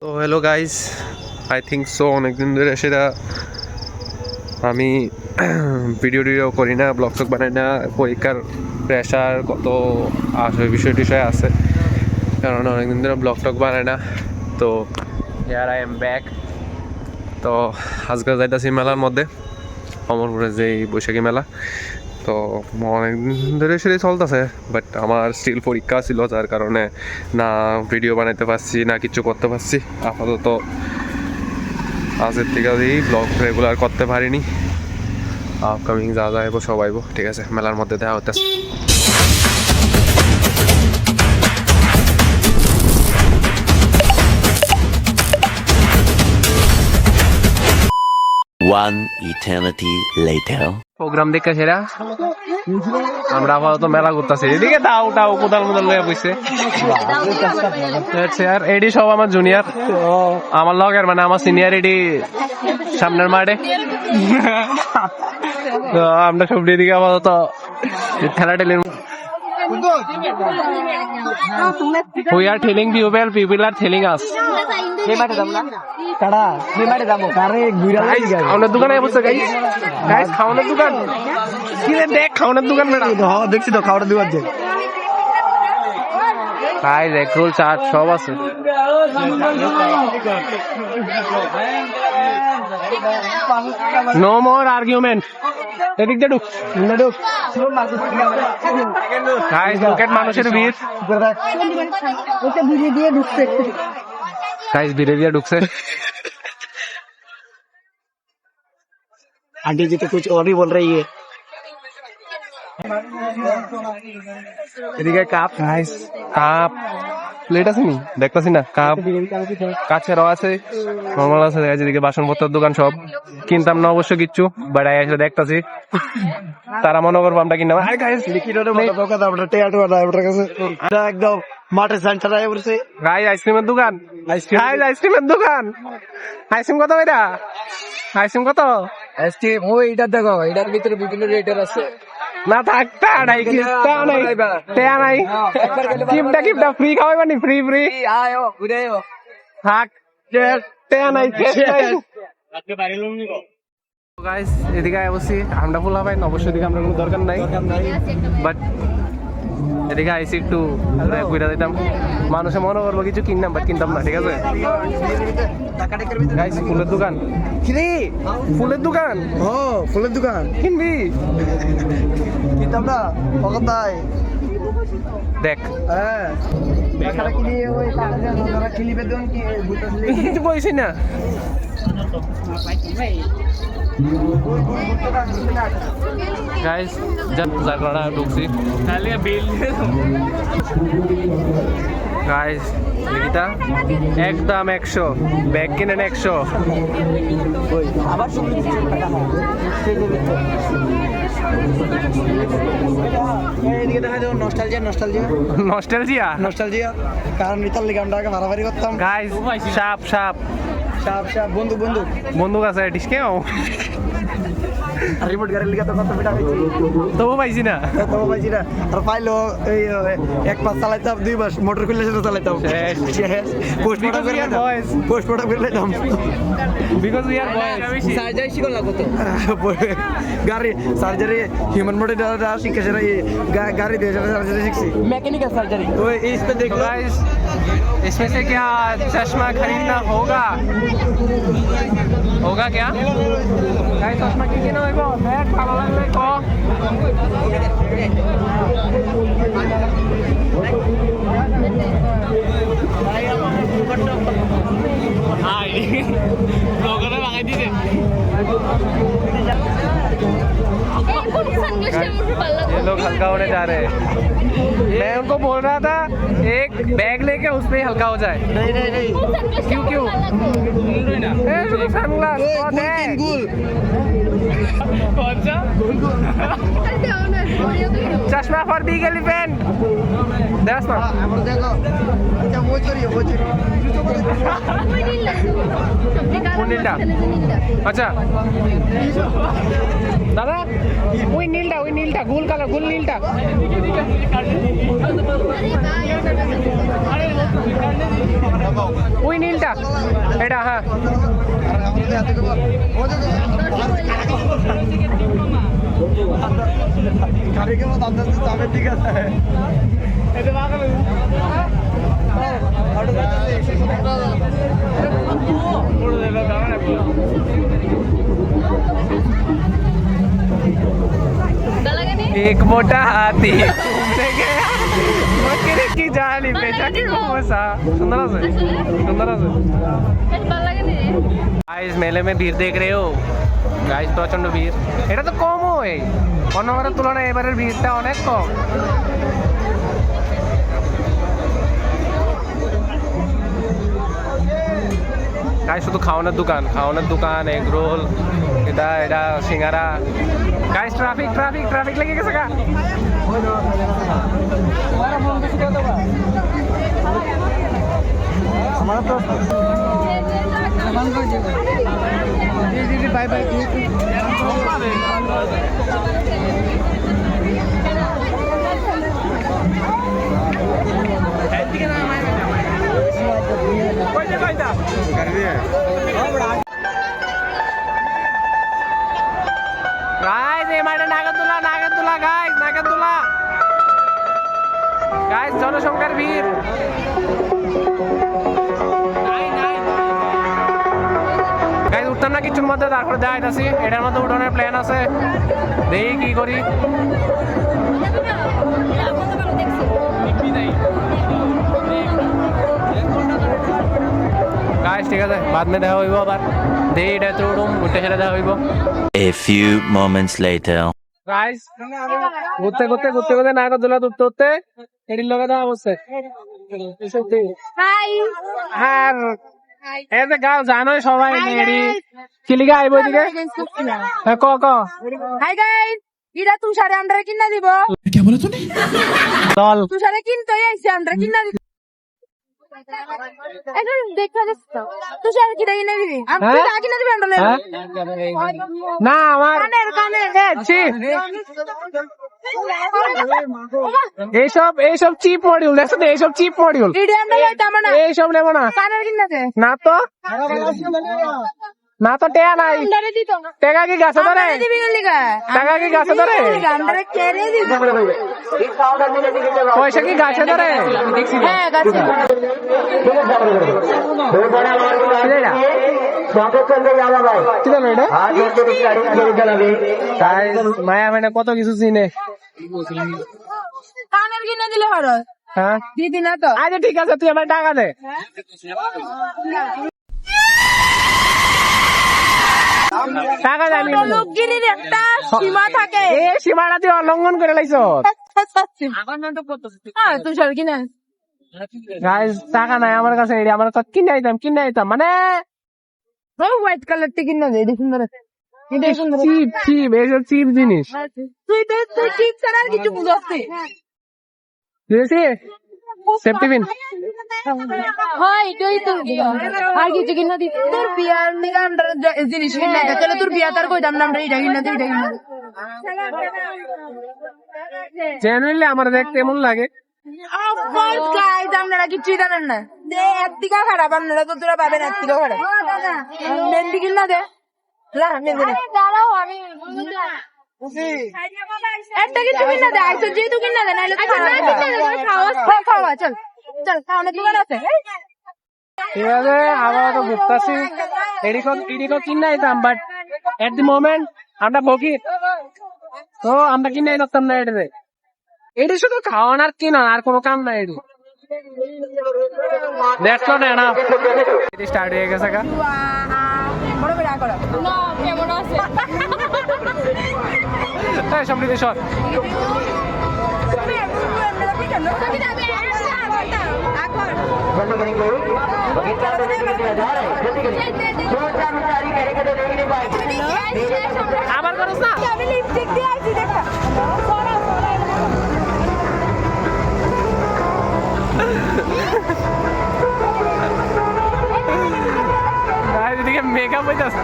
তো hello guys, I think so অনেকদিন ধরে সেটা আমি ভিডিও করি না, ব্লগ টক বানাই না। পরীক্ষার প্রেশার কত বিষয় আছে, কারণ অনেকদিন ধরে ব্লগ টক বানাই না। তো হেয়ার আই এম ব্যাক। তো আজকে যাইতেছি মেলার মধ্যে, অমরপুরে যে বৈশাখী মেলা। তো অনেকদিন ধরে সেটাই চলতেছে, বাট আমার স্টিল পরীক্ষা ছিল, যার কারণে না ভিডিও বানাইতে পারছি না কিছু করতে পারছি। আপাতত আজের থেকে ব্লগ রেগুলার করতে পারিনি। আপকামিং যা যাইব সব আইব, ঠিক আছে। মেলার মধ্যে দেখা হতেছে। One eternity later. প্রোগ্রাম দেখে সেরা আমরা আপাতত মেলা করতেছি। এদিকে তাও কোদাল মোদাল লয়ে বসে আর এডি সব আমার জুনিয়র, আমার লগের মানে আমার সিনিয়র এডি সামনের মাঠে। তো আমরা সব দিকে আপাতত ঠেলাঠেলির We are telling people are telling us. খাওয়ানোর দোকানে বসে গাইস, খাওয়ানোর দোকান কি রে, দেখ খাওয়ানোর দোকান বেড়া দেখছি তো খাওয়ার দোকান যে গাইস এগ রোল চাট সব আছে। No more argument. এদিক দিয়ে ঢুক গাইস, লুক এট মানুষের ভিড়। গাইস ভিড়ে দিয়ে ঢুকছে। आंटी जी तो कुछ और ही बोल रही है। এদিকে কাপ, গাইস কাপ প্লেট আছে নি দেখতাছি না, কাপ কাছেরও আছে, নর্মাল আছে। এদিকে বাসনপত্রের দোকান সব, কিনতাম না অবশ্য কিচ্ছু, বাট এসে দেখতাছি তারা মনে করবো আমরা কিনলাম। আরে গাইস একদম মাঠে সেন্টার আয় বলছে গাইস আইসক্রিমের দোকান, আইসক্রিমের দোকান। আইসক্রিম কত এটা? আইসক্রিম কত? এইটার দেখো, এটার ভিতরে বিভিন্ন রেটের আছে। না থাক, নাই কিপটা ফ্রি খাওয়াইবানি, ফ্রি থাক, নাই। গাইস এদিকে অবশ্যই আমরা ফুল পাই না, অবশ্যই এদিকে আমরা কোনো দরকার নাই, বাট এদিকে আইসি একটু ঘুরে দিতাম। মানুষে মনে করবো কিছু কিনতাম, বাট কিনতাম না, ঠিক আছে। গাইস ফুলের দোকান, কিরে ফুলের দোকান, ফুলের দোকান কিনবি? কিনতাম না কলকাতায়। দেখ হ্যাঁ কিছু বলছি না। গাইস যার কারণে ঢুকছি। গাইস দেখিতা একদম 100, ব্যাগ কিনেন 100। আবার এদিকে দেখা যাবে নস্টালজিয়া, কারণ ইতার লিগে আমরা আগে ভাড়াভাড়ি করতাম। গাইস সাপ বন্দুক আছে, ডিসকেও রিমোট গাড়ির লিগে তো কত পিঠা খাইছি, তবু পাইছি না। আর পাইলো এই 1 মাস চালাইতাম, 2 মাস মোটর খুললে সেটা চালাইতাম। পোস্ট প্রোডাক্ট করে লাইতাম because we are boys. Surgery শিখল লাগতো তো, গাড়ি সার্জারি হিউম্যান বডি শিখে সেটা গাড়ি দিয়ে সার্জারি শিখছি, মেকানিক্যাল সার্জারি। ওই इस पे देखो गाइस, इसमें से क्या चश्मा खरीदना होगा क्या? गाइस चश्मा किसी ने को बैग भाলো লাগলে को हाय ব্লগারে লাগাই দিছে। ये लोग हल्का होने जा रहे हैं। मैं उनको बोल रहा था एक बैग लेके उस पे हल्का हो जाए। नहीं क्यों सनग्लास कौन सा चश्मा फॉर बिग एलिफेंट चश्मा देखो अच्छा वो चोरी নীলটা আচ্ছা দাদা ওই নীলটা গোল কালার গোল নীলটা ওই নীলটা এটা হ্যাঁ एक मोटा हाथी घूमने गया मकड़ी की जाली बेचा की घुसा सुंदर से गाइस मेले में भीड़ देख रहे हो गाइस प्रचंड भीड़ এটা তো কম হয় অন্যবারের তুলনায় এবারের ভিড়টা অনেক কম গাইস শুধু খাওয়ানোর দোকান এগ রোল এটা সিঙ্গারা গাইস ট্রাফিক লেগে গেছে গা हमारा तो जी बाय बाय গাইস জনসংখ্যার ভিড় গাইস উঠতাম না কিছুর মধ্যে তারপরে যাইতাছি এটার মধ্যে উঠানোর প্ল্যান আছে দেখি কি করি গাইস ঠিক আছে বাদ মে দেখা হইব আবার দেখি এটাতে উঠুম উঠে সেটা দেখা হইব A few moments later. Guys ঘুরতে নাগরদোলা উঠতে এটির লগে দেওয়া অবস্থা আর এই যে গাও জানোই সবাই এডি কিলিগা আইব দিকে ক হাই গাইস ইরা তুষারে আমরা কিনা দিব দল তুষারে কিনতে আইছে আমরা কিনা দিব এখন দেখা যাচ্ছে তুষারে কিনা কিনা দিবি আমরা কিনা দিবি আমরা না আমার ছি এইসব চিপ মডিউল দেখছো তো এইসব চিপ মডিউল এইসব নেবো না না তো না তো টেয়া নাই টেকা কি গাছে ধরে টাকা কি গাছে ধরে পয়সা কি গাছে ধরে মায়া মানে কত কিছু চিনে কানের কিনে দিলে হলো হ্যাঁ দিদি না তো আচ্ছা ঠিক আছে তুই আমার টাকা দে টাকা জানি লোকগিরির একটা সীমা থাকে এই সীমাটা তুই অলঙ্ঘন করে লাইছ তুষার কিনা গাইস টাকা নাই আমার কাছে আমার কাছে কিনে আইতাম মানে হোয়াইট কালার টি কিনা দে সুন্দর চিপ এইসব চিপ জিনিস তুই ঠিক ছাড়া আর কিছু বুঝাচ্ছি বুঝেছি সেফটি পিন হয় এটাই তো আর কিছু কিনা দি তোর বিয়ার নিগা আমরা জিনিস কিনা চলে তোর বিয়া তার কইতাম না আমরা এটা কিনা জেনুইনলি আমার দেখতে এমন লাগে অফকোর্স গাইস আপনারা কিছু জানেন না দে একদিকে খারাপ আপনারা তো তোরা পাবেন একদিকে খারাপ মেহেন্দি কিনা দে লা মেহেন্দি দাঁড়াও আমি একটা কিছু কিনা দে আইসো যেহেতু কিনা দে নাইলে খাওয়া চল খাওয়ানোর দোকান আছে ঠিক আছে আমরা তো বুঝতেছি এদিকে কিনে আইতাম বাট এট দি মোমেন্ট আমরা বকি তো আমরা কিনে আইতাম না এটাতে এটি শুধু খাওয়ানোর কিনা আর কোনো কাম নাই এটি দেখলো না এটি স্টার্ট হয়ে গেছে গা বড় বড় করো না কেমন আছে এই সামনে দিয়ে সর আবার করছ না আমি লিপস্টিক দিয়ে আইছি দেখা এদিকে মেকআপ মেকআপ হইতাছে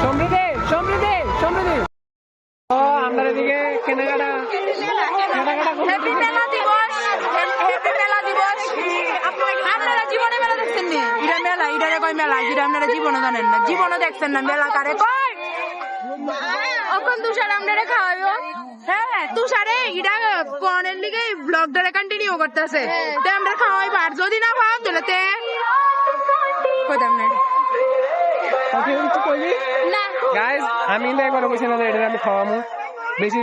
সমৃদ্ধি সমৃদ্ধি সমৃদ্ধি ও আমরা এদিকে কেনাকাটা হ্যাপি মেলা দিবস, হ্যাপি মেলা দিবস। আপনারা জীবনে মেলা দেখছেন নি? এটা মেলা, এটারে কয় মেলা, যেটা আপনারা জীবনে জানেন না, জীবনে দেখছেন না, মেলা কারে কয়? এখন তুষার আপনারা খাওয়াবো। হ্যাঁ তুষারে এটা কোনের লিগে ব্লগ ধরে কন্টিনিউ করতেছে, তো আমরা খাওয়াইবো। আর যদি না খাওয়াব তাহলে তে কইতাম না। না গাইস আমি না একবার বলছিলাম না এটা আমি খাওয়ামু বেশি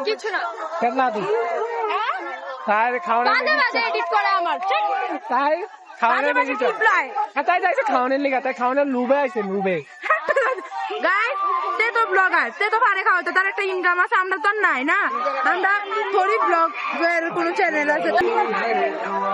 কিছু না, কেন না তুই তাই খাওয়ানোর বাজে বাজে এডিট করে আমার। তাই খাওয়ানোর বেশি তো রিপ্লাই তাই যাইছে খাওয়ানোর লিগা তাই খাওয়ানোর লুবে আইছে লুবে গাইস, তে তো ব্লগার, তে তো পারে খাওয়াতে, তার একটা ইনকাম আছে, আমরা তো আর নাই না। আমরা থোড়ি ব্লগের কোনো চ্যানেল আছে।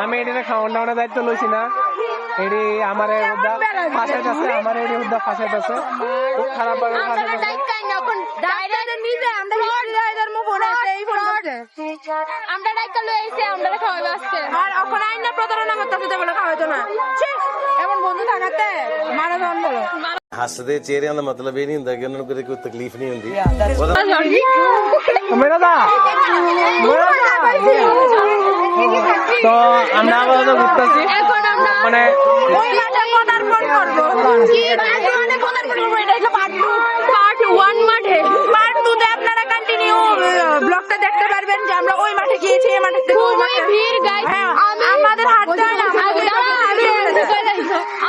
আমি এটা খাওয়ান দাওয়ানোর দায়িত্ব লইছি না, এটি আমার ফাঁসাইতে আছে, আমার এটি উদ্যোগ ফাঁসাইতে আছে, খুব খারাপ ভাবে ফাঁসাইতে আছে। নিজে আমরা হিস্ট্রির মো ফোন আছে, এই ফোন আছে, আমরা ডাইকা লই আইছে, আমরা খাওয়াইবো আজকে। আর এখন আইনা প্রতারণা করতেছে বলে খাওয়াইতো না। ছি, এমন বন্ধু থাকাতে মারা জন বলো। ਹੱਸਦੇ ਚਿਹਰਿਆਂ ਦਾ ਮਤਲਬ ਇਹ ਨਹੀਂ ਹੁੰਦਾ ਕਿ ਉਹਨਾਂ ਨੂੰ ਕਦੇ ਕੋਈ ਤਕਲੀਫ ਨਹੀਂ ਹੁੰਦੀ মেরা দা তো আমরা আবার ঘুরতেছি এখন আমরা মানে ওই মাঠে পদার্পণ করবো। কি মানে পদার্পণ করবো? এটা হলো পার্ট 1 মাঠে। পার্ট 2 তে আপনারা কন্টিনিউ ব্লগটা দেখতে পারবেন যে আমরা ওই মাঠে গিয়েছি, এই মাঠে থেকে ওই মাঠে। ভিড় গাইস, আমাদের হাঁটতে হয় না।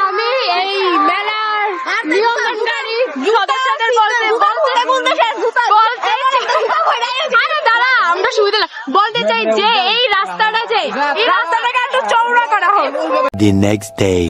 আমি এই মেলার নিয়মকারী সদস্যদের বলতে চাই যে এই রাস্তাটা যে এই রাস্তাটাকে একটু চওড়া করা হোক। The next day.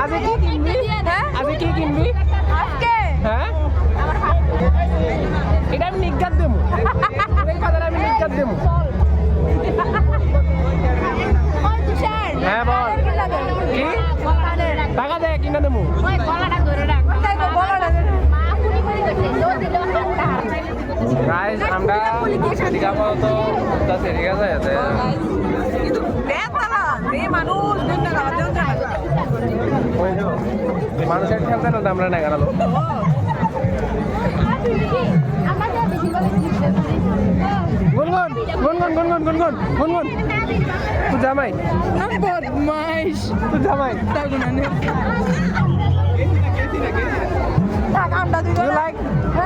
আজকে কি কিনবি? হ্যাঁ এটা আমি নিজ্ঞাত দেবো, এই কথাটা আমি নিজ্ঞাত দেবো। হ্যাঁ বল কি টাকা দেয় কিনা দেবো? গাইস আমরা এদিকে আপাতত ঘুরতেছি, ঠিক আছে? মানুষের খেলতে না আমরা না গেল গুনগুন গুনগুন গুনগুন গুনগুন গুনগুন তুই জামাই বদমাইশ, তুই জামাই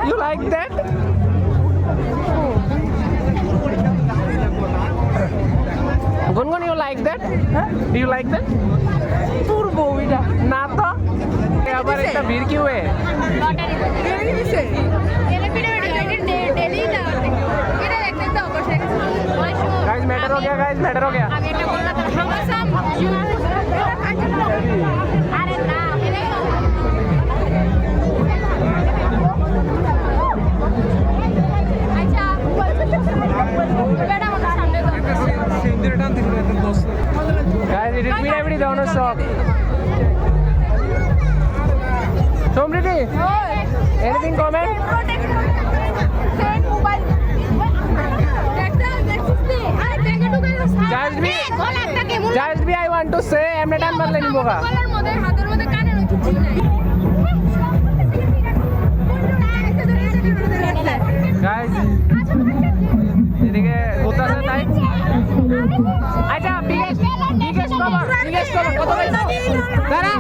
you like that? গুনগুন you like that? Do you like that? তোর বউ এটা না তো আবার একটা ভিড় কি হয়ে गाइस मैटर हो गया, गाइस मैटर हो गया। Guys, it is every down a shop. Somriti, anything comment? Just be, I want to say, I'm not done with boga. Guys, এদিকে কোথা আছে তাই? আচ্ছা biggest cover গেস করো কত পাইছো দাঁড়া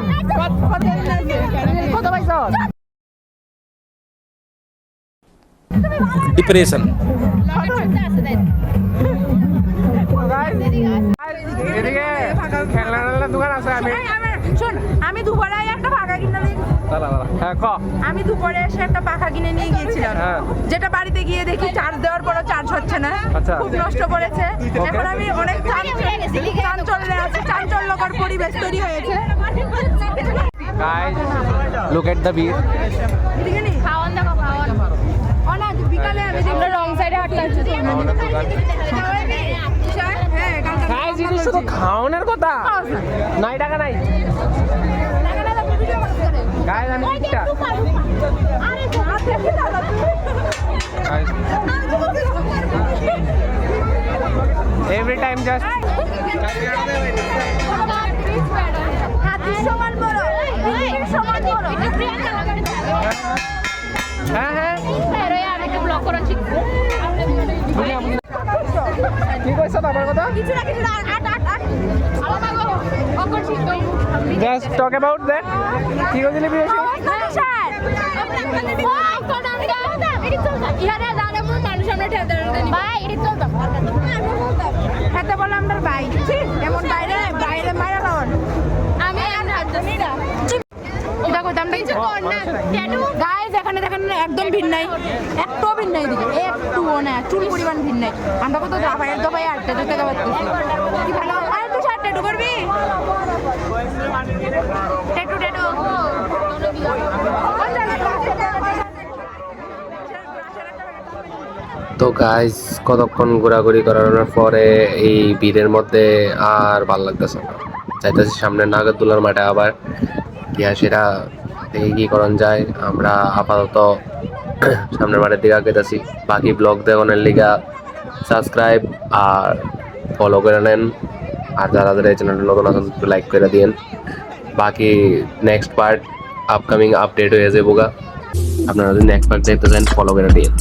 কত পাইছো ডিপ্রেশন এদিকে খেলনা দোকান আছে আমি শোন আমি দুপুরে একটা পাখা কিনে নিয়ে হ্যাঁ ক আমি দুপুরে এসে একটা পাখা কিনে নিয়ে গিয়েছিলাম হ্যাঁ। যেটা বাড়িতে গিয়ে দেখি চার্জ দেওয়ার পরও চার্জ হচ্ছে না আচ্ছা। খুব নষ্ট করেছে এখন আমি অনেক চাঞ্চল্যকর পরিবেশ তৈরি হয়েছে guys look at the view এদিকে নি খাওয়ান দেখো খাওয়ান অনা বিকালে আমি আমরা রং সাইডে হাঁটতে আসছি হ্যাঁ গাইস এটা শুধু খাওয়ানোর কথা নাই টাকা নাই গাইস আমি একটা এভরি টাইম জাস্ট সমান বড় সমান বড় হ্যাঁ হ্যাঁ কি কইছো তোমার কথা কিছু না কিছু আট জাস্ট টক অ্যাবাউট দ্যাট কি কইছিলি বিয়ে খেতে বলে আমরা ভাই এমন বাইরে বাইরে মারা খাওয়ান আমি দেখো দামটা কিছু কর না গাইস এখানে দেখেন একদম ভিড় নাই একটু ভিড় নাই দিকে একটুও না চুল পরিমাণ ভিড় নাই আমরা কত ভাইয়ের দফায় আটটা দেখতে পাচ্ছি কি ভালো আর তুই শার্ট ট্যাটু করবি ট্যাটু তো গাইস কতক্ষণ ঘোরাঘুরি করানোর পরে এই ভিড়ের মধ্যে আর ভাল লাগতেছে না, চাইতেছি সামনে নাগরদোলার মাঠে আবার গিয়া সেটা দেখে কি করা যায়। আমরা আপাতত সামনের মাঠের দিকে আগাইতেছি। বাকি ব্লগ দেখানোর লিগা সাবস্ক্রাইব আর ফলো করে নেন, আর যারা যারা এই চ্যানেলটা নতুন আছেন একটু লাইক করে দিন। বাকি নেক্সট পার্ট আপকামিং আপডেট হয়ে যাবো গা, আপনারা যদি নেক্সট পার্ট দেখতে চান ফলো করে দিন।